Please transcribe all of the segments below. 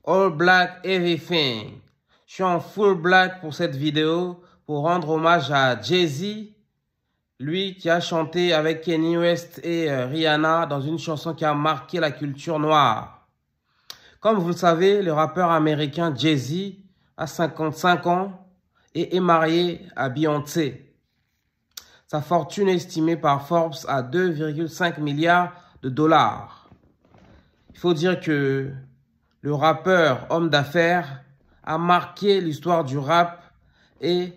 All Black Everything. Je suis en full black pour cette vidéo pour rendre hommage à Jay-Z, lui qui a chanté avec Kanye West et Rihanna dans une chanson qui a marqué la culture noire. Comme vous le savez, le rappeur américain Jay-Z a 55 ans et est marié à Beyoncé. Sa fortune est estimée par Forbes à 2,5 milliards de dollars. Il faut dire que le rappeur homme d'affaires a marqué l'histoire du rap et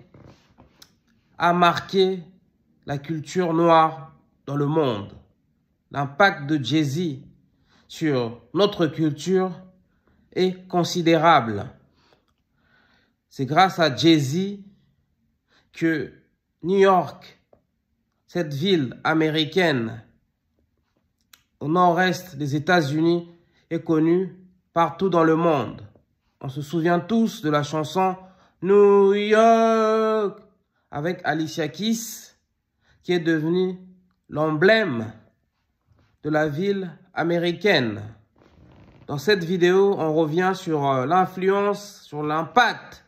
a marqué la culture noire dans le monde. L'impact de Jay-Z sur notre culture est considérable. C'est grâce à Jay-Z que New York, cette ville américaine au nord-est des États-Unis, est connue partout dans le monde. On se souvient tous de la chanson New York avec Alicia Keys, qui est devenue l'emblème de la ville américaine. Dans cette vidéo, on revient sur l'influence, sur l'impact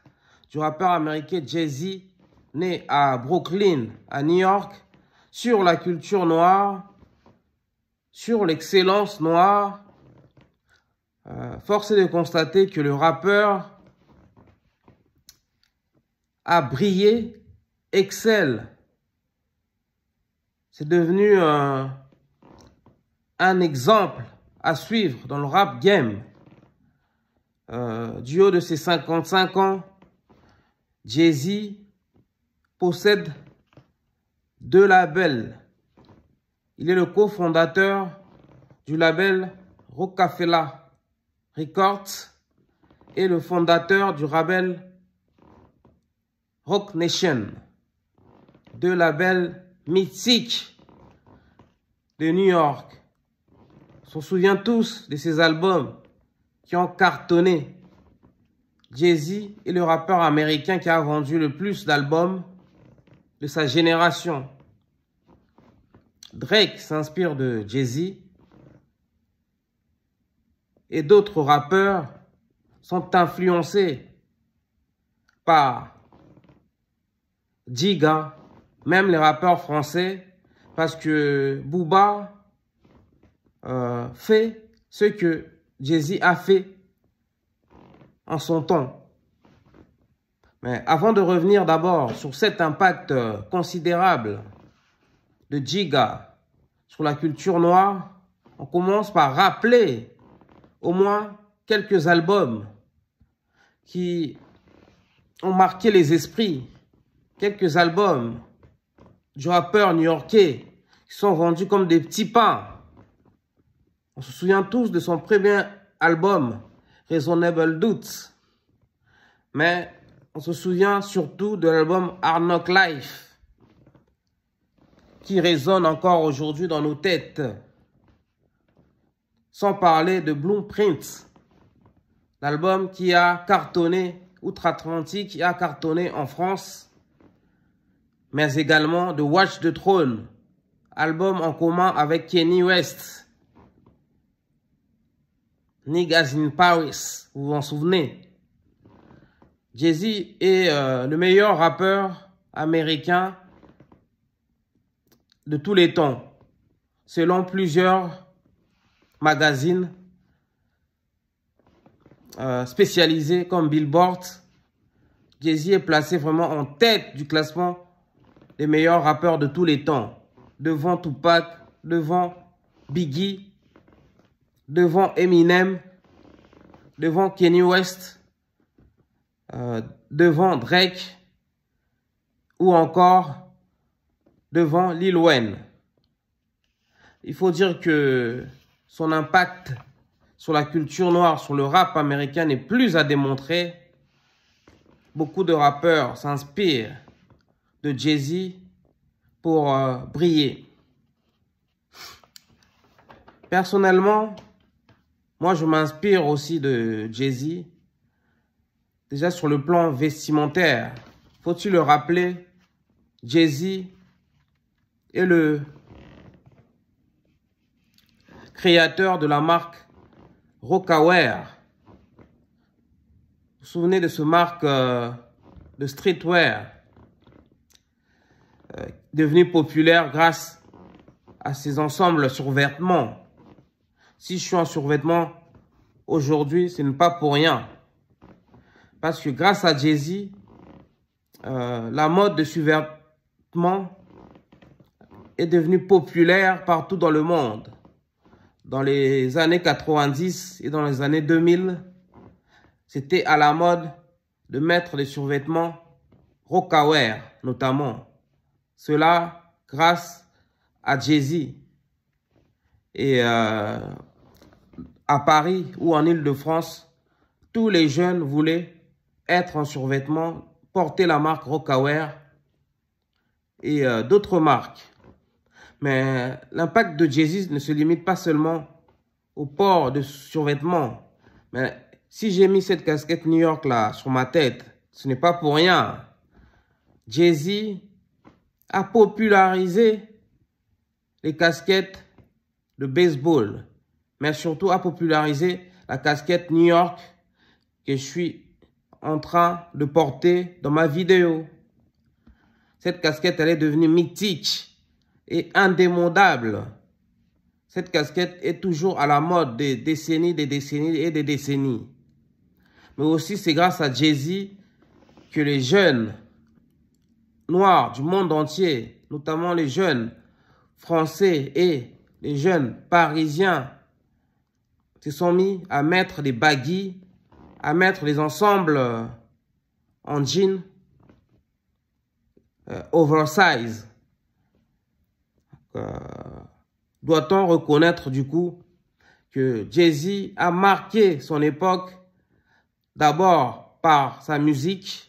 du rappeur américain Jay-Z, né à Brooklyn, à New York, sur la culture noire, sur l'excellence noire. Force est de constater que le rappeur a brillé, excelle. C'est devenu un exemple à suivre dans le rap game. Du haut de ses 55 ans, Jay-Z possède 2 labels. Il est le cofondateur du label Roc-A-Fella Records et le fondateur du label Roc Nation, 2 labels mythiques de New York. On se souvient tous de ces albums qui ont cartonné. Jay-Z est le rappeur américain qui a vendu le plus d'albums de sa génération. Drake s'inspire de Jay-Z et d'autres rappeurs sont influencés par Giga, même les rappeurs français, parce que Booba fait ce que Jay-Z a fait en son temps. Mais avant de revenir d'abord sur cet impact considérable de Giga sur la culture noire, on commence par rappeler au moins quelques albums qui ont marqué les esprits, quelques albums du rappeur new-yorkais qui sont vendus comme des petits pains. On se souvient tous de son premier album, Reasonable Doubt. Mais on se souvient surtout de l'album Hard Knock Life, qui résonne encore aujourd'hui dans nos têtes. Sans parler de Blueprint, l'album qui a cartonné outre-Atlantique, qui a cartonné en France, mais également de Watch the Throne, album en commun avec Kanye West. Niggas in Paris, vous vous en souvenez. Jay-Z est le meilleur rappeur américain de tous les temps, selon plusieurs magazines spécialisés comme Billboard. Jay-Z est placé vraiment en tête du classement des meilleurs rappeurs de tous les temps, devant Tupac, devant Biggie, devant Eminem, devant Kanye West, devant Drake ou encore devant Lil Wayne. Il faut dire que son impact sur la culture noire, sur le rap américain n'est plus à démontrer. Beaucoup de rappeurs s'inspirent de Jay-Z pour briller. Personnellement, moi je m'inspire aussi de Jay-Z. Déjà sur le plan vestimentaire, faut-il le rappeler, Jay-Z est le créateur de la marque Rocawear. souvenez de ce marque de streetwear devenu populaire grâce à ses ensembles survêtements. Si je suis en survêtement aujourd'hui, ce n'est pas pour rien. Parce que grâce à Jay-Z, la mode de survêtement est devenue populaire partout dans le monde. Dans les années 90 et dans les années 2000, c'était à la mode de mettre des survêtements rockaware, notamment. Cela grâce à Jay-Z. Et à Paris ou en Île-de-France, tous les jeunes voulaient être en survêtement, porter la marque rockaware et d'autres marques. Mais l'impact de Jay-Z ne se limite pas seulement au port de survêtements. Mais si j'ai mis cette casquette New York là sur ma tête, ce n'est pas pour rien. Jay-Z a popularisé les casquettes de baseball, mais surtout a popularisé la casquette New York que je suis en train de porter dans ma vidéo. Cette casquette, elle est devenue mythique et indémodable. Cette casquette est toujours à la mode des décennies et des décennies. Mais aussi, c'est grâce à Jay-Z que les jeunes noirs du monde entier, notamment les jeunes français et les jeunes parisiens, se sont mis à mettre des baggy, à mettre des ensembles en jean oversize. Doit-on reconnaître du coup que Jay-Z a marqué son époque d'abord par sa musique,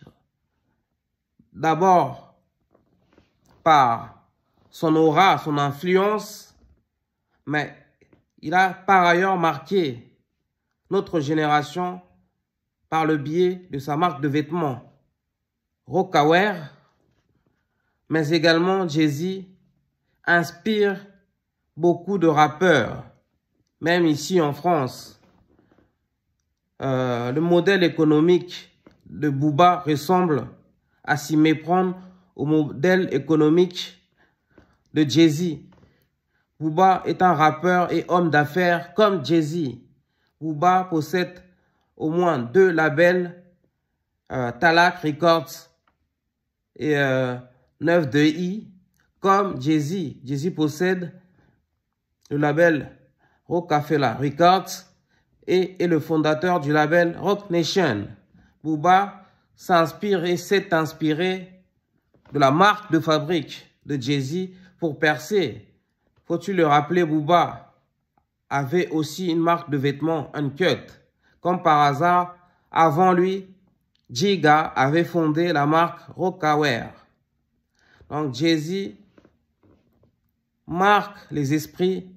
d'abord par son aura, son influence, mais il a par ailleurs marqué notre génération par le biais de sa marque de vêtements rockaware, mais également Jay-Z inspire beaucoup de rappeurs, même ici en France. Le modèle économique de Booba ressemble à s'y méprendre au modèle économique de Jay-Z. Booba est un rappeur et homme d'affaires comme Jay-Z. Booba possède au moins 2 labels, Talak Records et 9de comme Jay-Z. Jay-Z possède le label Rockefeller Records et est le fondateur du label Roc Nation. Booba s'inspire et s'est inspiré de la marque de fabrique de Jay-Z pour percer. Faut-il le rappeler, Booba avait aussi une marque de vêtements Uncut. Comme par hasard, avant lui, Giga avait fondé la marque Rockaware. Donc Jay-Z marque les esprits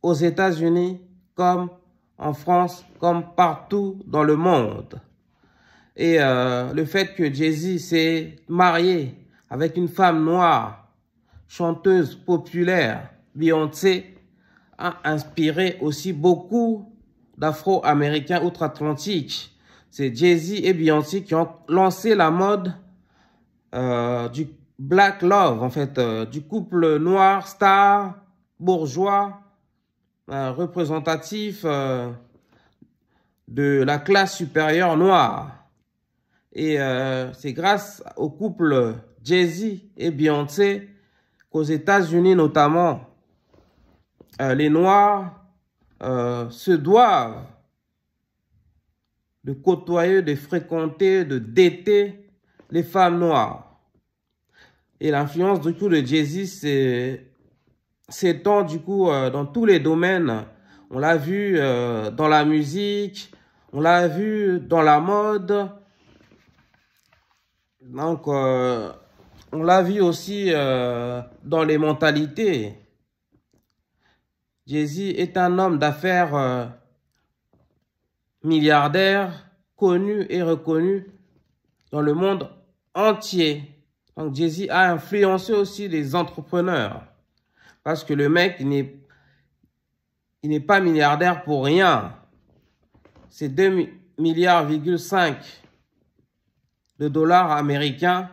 aux États-Unis comme en France, comme partout dans le monde. Et le fait que Jay-Z s'est marié avec une femme noire, chanteuse populaire, Beyoncé, a inspiré aussi beaucoup d'Afro-Américains outre-Atlantique. C'est Jay-Z et Beyoncé qui ont lancé la mode du Black Love, en fait, du couple noir, star, bourgeois, représentatif de la classe supérieure noire. Et c'est grâce au couple Jay-Z et Beyoncé qu'aux États-Unis notamment, les Noirs se doivent de côtoyer, de fréquenter, de dater les femmes noires. Et l'influence du coup de Jay-Z s'étend du coup dans tous les domaines. On l'a vu dans la musique, on l'a vu dans la mode. Donc, on l'a vu aussi dans les mentalités. Jay-Z est un homme d'affaires milliardaire, connu et reconnu dans le monde entier. Donc, Jay-Z a influencé aussi les entrepreneurs. Parce que le mec, il n'est pas milliardaire pour rien. Ces 2 milliards de dollars américains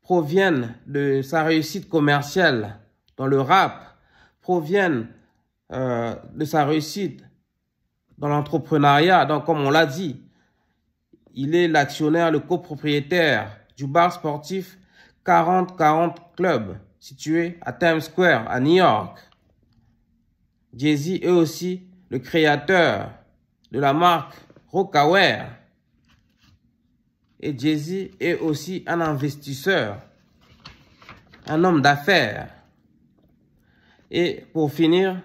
proviennent de sa réussite commerciale dans le rap, proviennent de sa réussite dans l'entrepreneuriat. Donc, comme on l'a dit, il est l'actionnaire, le copropriétaire du bar sportif 40-40 Club, situé à Times Square, à New York. Jay-Z est aussi le créateur de la marque Rocawear. Et Jay-Z est aussi un investisseur, un homme d'affaires. Et pour finir,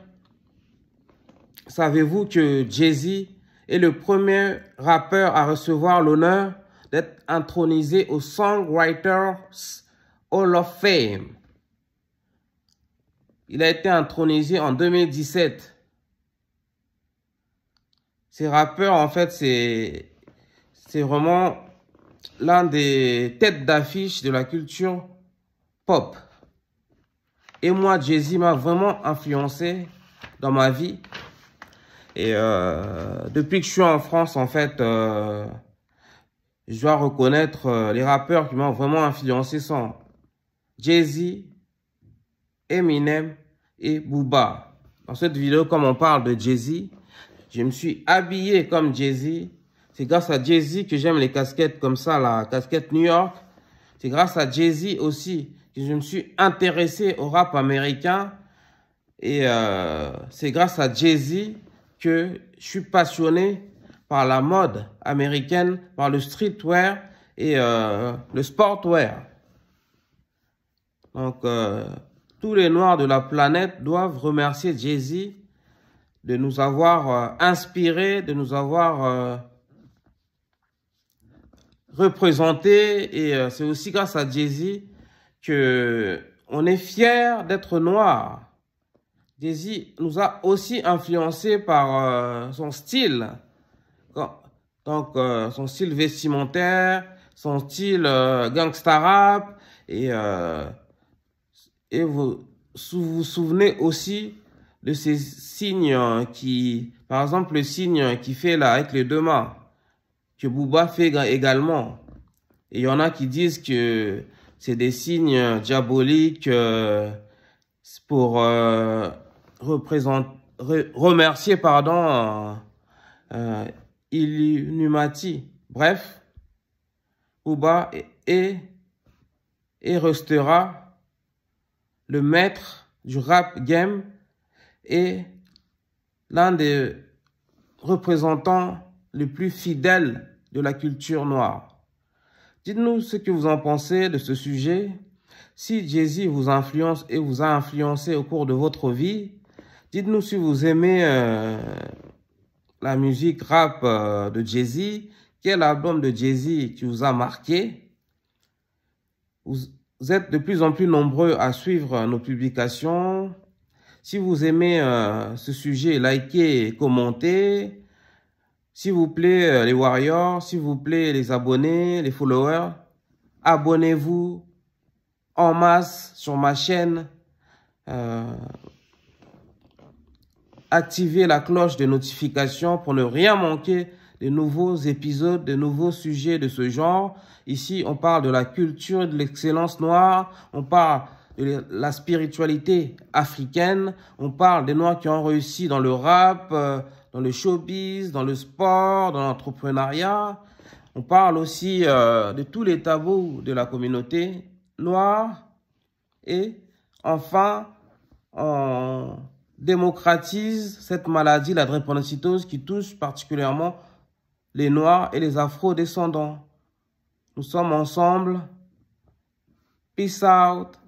savez-vous que Jay-Z est le premier rappeur à recevoir l'honneur d'être intronisé au Songwriters Hall of Fame? Il a été intronisé en 2017. Ces rappeurs, en fait, c'est vraiment l'un des têtes d'affiche de la culture pop. Et moi, Jay-Z m'a vraiment influencé dans ma vie. Et depuis que je suis en France, en fait, je dois reconnaître les rappeurs qui m'ont vraiment influencé sont Jay-Z, Eminem et Booba. Dans cette vidéo, comme on parle de Jay-Z, je me suis habillé comme Jay-Z. C'est grâce à Jay-Z que j'aime les casquettes comme ça, la casquette New York. C'est grâce à Jay-Z aussi que je me suis intéressé au rap américain. Et c'est grâce à Jay-Z que je suis passionné par la mode américaine, par le streetwear et le sportwear. Donc, tous les Noirs de la planète doivent remercier Jay-Z de nous avoir inspirés, de nous avoir représentés. Et c'est aussi grâce à Jay-Z qu'on est fiers d'être noirs. Jay-Z nous a aussi influencés par son style. Donc, son style vestimentaire, son style gangsta rap. Et vous vous souvenez aussi de ces signes par exemple, le signe qui fait là avec les deux mains, que Booba fait également. Et il y en a qui disent que c'est des signes diaboliques pour remercier, Illuminati. Bref, Booba est et restera le maître du rap game et l'un des représentants les plus fidèles de la culture noire. Dites-nous ce que vous en pensez de ce sujet. Si Jay-Z vous influence et vous a influencé au cours de votre vie, dites-nous si vous aimez la musique rap de Jay-Z. Quel album de Jay-Z qui vous a marqué? Vous êtes de plus en plus nombreux à suivre nos publications. Si vous aimez ce sujet, likez, commentez. S'il vous plaît, les warriors, s'il vous plaît, les abonnés, les followers, abonnez-vous en masse sur ma chaîne. Activez la cloche de notification pour ne rien manquer de nouveaux épisodes, de nouveaux sujets de ce genre. Ici, on parle de la culture, de l'excellence noire, on parle de la spiritualité africaine, on parle des Noirs qui ont réussi dans le rap, dans le showbiz, dans le sport, dans l'entrepreneuriat. On parle aussi de tous les tabous de la communauté noire. Et enfin, on démocratise cette maladie, la drépanocytose, qui touche particulièrement les Noirs et les Afro-descendants. Nous sommes ensemble. Peace out.